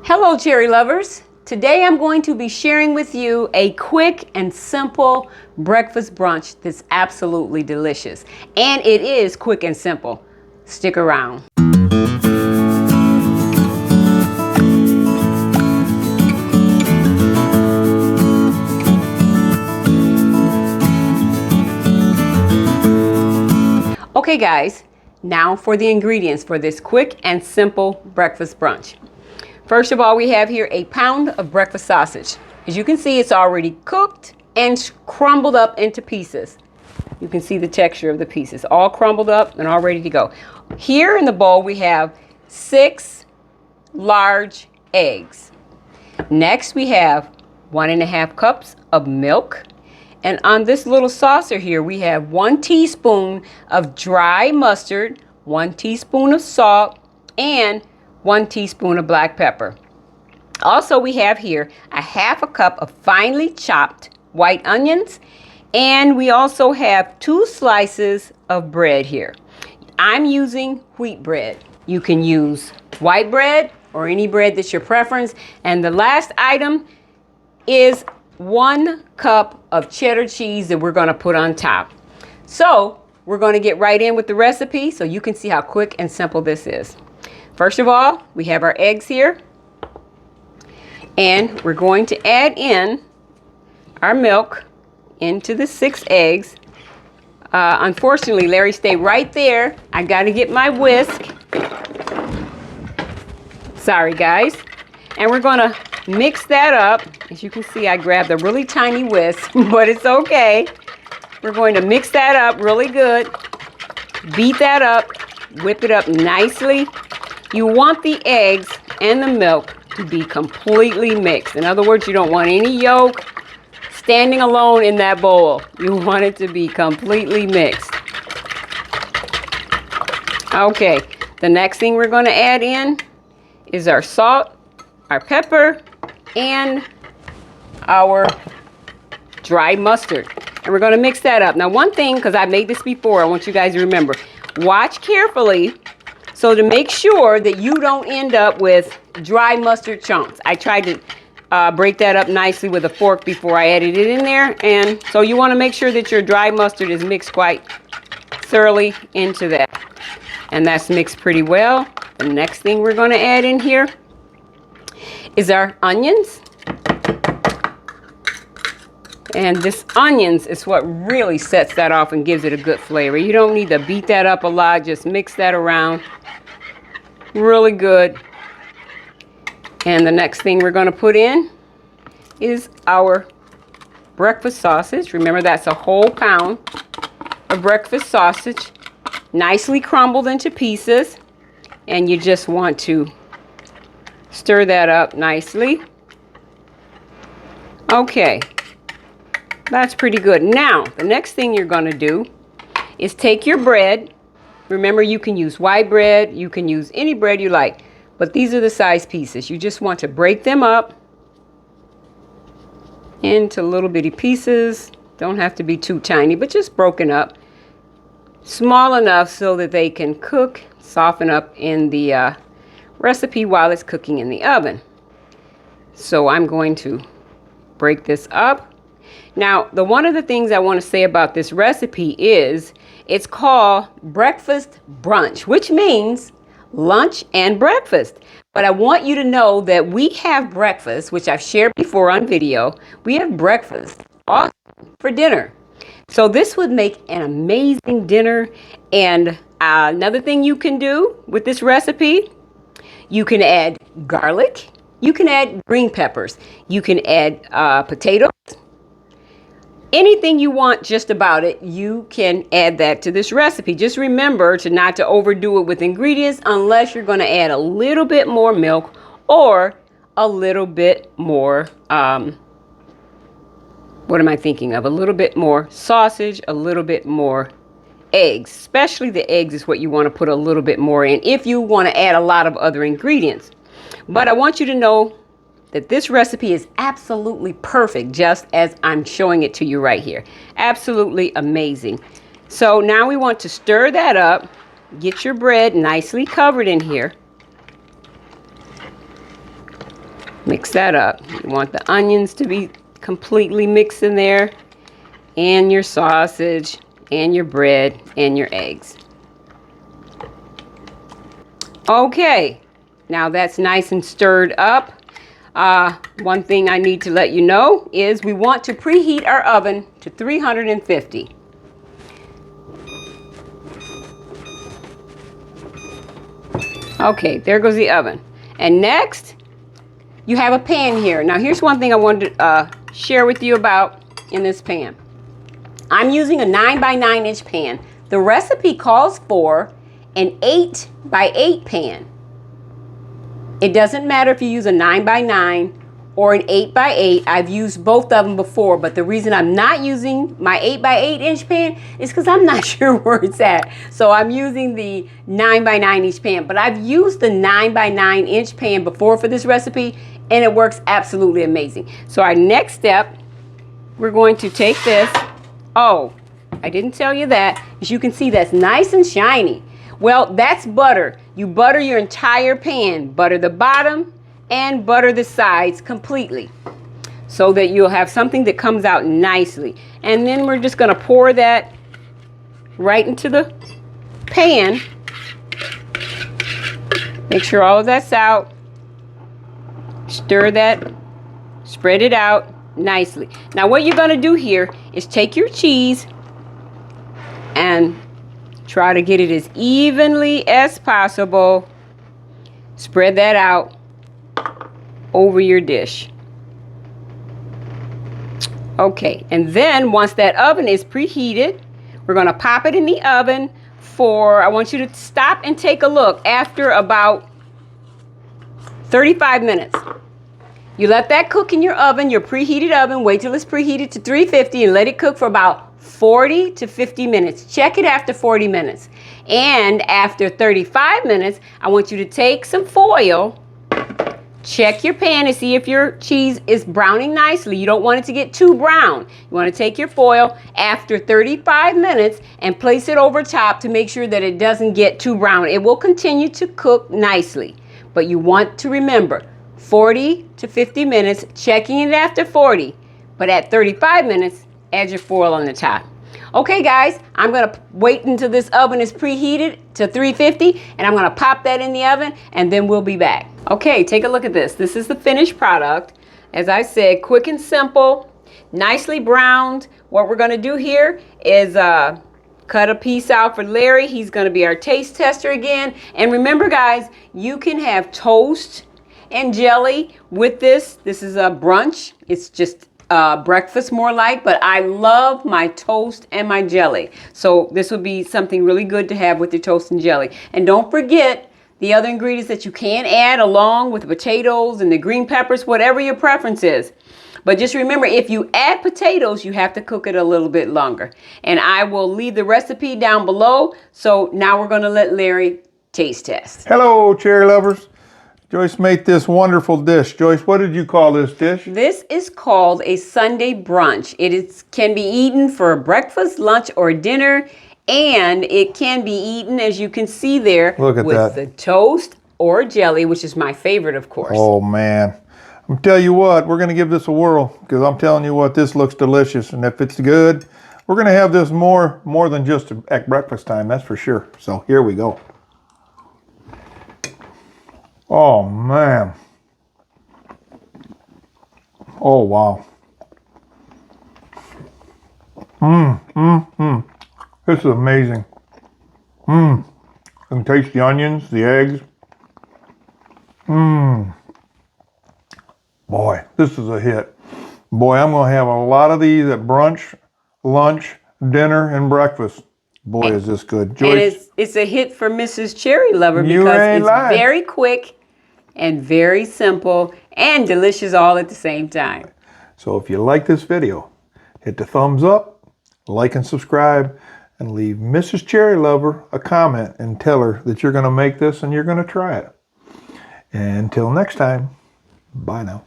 Hello cherry lovers. Today I'm going to be sharing with you a quick and simple breakfast brunch that's absolutely delicious. And it is quick and simple. Stick around. Okay guys, now for the ingredients for this quick and simple breakfast brunch. First of all, we have here a pound of breakfast sausage. As you can see, it's already cooked and crumbled up into pieces. You can see the texture of the pieces, all crumbled up and all ready to go. Here in the bowl, we have 6 large eggs. Next, we have 1½ cups of milk. And on this little saucer here, we have 1 teaspoon of dry mustard, 1 teaspoon of salt, and 1 teaspoon of black pepper. Also, we have here a ½ cup of finely chopped white onions, and we also have 2 slices of bread here. I'm using wheat bread. You can use white bread or any bread that's your preference. And the last item is 1 cup of cheddar cheese that we're going to put on top. So we're going to get right in with the recipe so you can see how quick and simple this is. First of all, we have our eggs here, and we're going to add in our milk into the 6 eggs. Unfortunately, Larry, stay right there. I got to get my whisk. Sorry, guys. And we're going to mix that up. As you can see, I grabbed a really tiny whisk, but it's okay. We're going to mix that up really good. Beat that up. Whip it up nicely. You want the eggs and the milk to be completely mixed. In other words, you don't want any yolk standing alone in that bowl. You want it to be completely mixed. Okay, the next thing we're going to add in is our salt, our pepper, and our dry mustard. And we're going to mix that up. Now, one thing, because I made this before, I want you guys to remember, watch carefully. So to make sure that you don't end up with dry mustard chunks. I tried to break that up nicely with a fork before I added it in there. And so you want to make sure that your dry mustard is mixed quite thoroughly into that. And that's mixed pretty well. The next thing we're going to add in here is our onions. And this onions is what really sets that off and gives it a good flavor. You don't need to beat that up a lot. Just mix that around really good. And the next thing we're going to put in is our breakfast sausage. Remember, that's a whole pound of breakfast sausage, nicely crumbled into pieces. And you just want to stir that up nicely. Okay. That's pretty good. Now, the next thing you're going to do is take your bread. Remember, you can use white bread. You can use any bread you like. But these are the size pieces. You just want to break them up into little bitty pieces. Don't have to be too tiny, but just broken up. Small enough so that they can cook, soften up in the recipe while it's cooking in the oven. So I'm going to break this up. Now, one of the things I want to say about this recipe is it's called breakfast brunch, which means lunch and breakfast. But I want you to know that we have breakfast, which I've shared before on video. We have breakfast also for dinner. So this would make an amazing dinner. And another thing you can do with this recipe, you can add garlic. You can add green peppers. You can add potatoes. Anything you want just about it, you can add that to this recipe. Just remember not to overdo it with ingredients unless you're going to add a little bit more milk or a little bit more, what am I thinking of? A little bit more sausage, a little bit more eggs. Especially the eggs is what you want to put a little bit more in if you want to add a lot of other ingredients. But I want you to know that this recipe is absolutely perfect, just as I'm showing it to you right here. Absolutely amazing. So now we want to stir that up. Get your bread nicely covered in here. Mix that up. You want the onions to be completely mixed in there, and your sausage, and your bread, and your eggs. Okay, now that's nice and stirred up. One thing I need to let you know is we want to preheat our oven to 350. Okay, there goes the oven. And next, you have a pan here. Now here's one thing I wanted to share with you about in this pan. I'm using a 9 by 9 inch pan. The recipe calls for an 8 by 8 pan. It doesn't matter if you use a 9 by 9 or an 8 by 8. I've used both of them before, but the reason I'm not using my 8 by 8 inch pan is because I'm not sure where it's at. So I'm using the 9 by 9 inch pan, but I've used the 9 by 9 inch pan before for this recipe, and it works absolutely amazing. So our next step, we're going to take this. Oh, I didn't tell you that. As you can see, that's nice and shiny. Well, that's butter. You butter your entire pan. Butter the bottom and butter the sides completely so that you'll have something that comes out nicely. And then we're just going to pour that right into the pan. Make sure all of that's out. Stir that. Spread it out nicely. Now what you're going to do here is take your cheese and try to get it as evenly as possible. Spread that out over your dish. Okay, and then once that oven is preheated, we're going to pop it in the oven for, I want you to stop and take a look after about 35 minutes. You let that cook in your oven, your preheated oven. Wait till it's preheated to 350 and let it cook for about 40 to 50 minutes. Check it after 40 minutes. And after 35 minutes, I want you to take some foil, check your pan to see if your cheese is browning nicely. You don't want it to get too brown. You want to take your foil after 35 minutes and place it over top to make sure that it doesn't get too brown. It will continue to cook nicely, but you want to remember 40 to 50 minutes, checking it after 40, but at 35 minutes, add your foil on the top. Okay guys, I'm gonna wait until this oven is preheated to 350 and I'm gonna pop that in the oven and then we'll be back. Okay, take a look at this. This is the finished product. As I said, quick and simple, nicely browned. What we're gonna do here is cut a piece out for Larry. He's gonna be our taste tester again. And remember guys, you can have toast and jelly with this. This is a brunch. It's just breakfast more like, but I love my toast and my jelly. So this would be something really good to have with your toast and jelly. And don't forget the other ingredients that you can add along with the potatoes and the green peppers, whatever your preference is. But just remember, if you add potatoes, you have to cook it a little bit longer. And I will leave the recipe down below. So now we're gonna let Larry taste test. Hello, cherry lovers. Joyce made this wonderful dish. Joyce, what did you call this dish? This is called a Sunday brunch. It can be eaten for breakfast, lunch, or dinner, and it can be eaten, as you can see there, Look at with that. the toast or jelly, which is my favorite, of course. Oh, man. I'm telling you what, we're going to give this a whirl, because I'm telling you what, this looks delicious, and if it's good, we're going to have this more than just at breakfast time, that's for sure. So here we go. Oh, man. Oh, wow. This is amazing. You can taste the onions, the eggs. Boy, this is a hit. Boy, I'm going to have a lot of these at brunch, lunch, dinner, and breakfast. Boy, is this good. Joyce, and it's a hit for Mrs. Cherry Lover because it's very quick and very simple and delicious all at the same time. So if you like this video, hit the thumbs up, like and subscribe, and leave Mrs. Cherry Lover a comment and tell her that you're going to make this and you're going to try it. And until next time, bye now.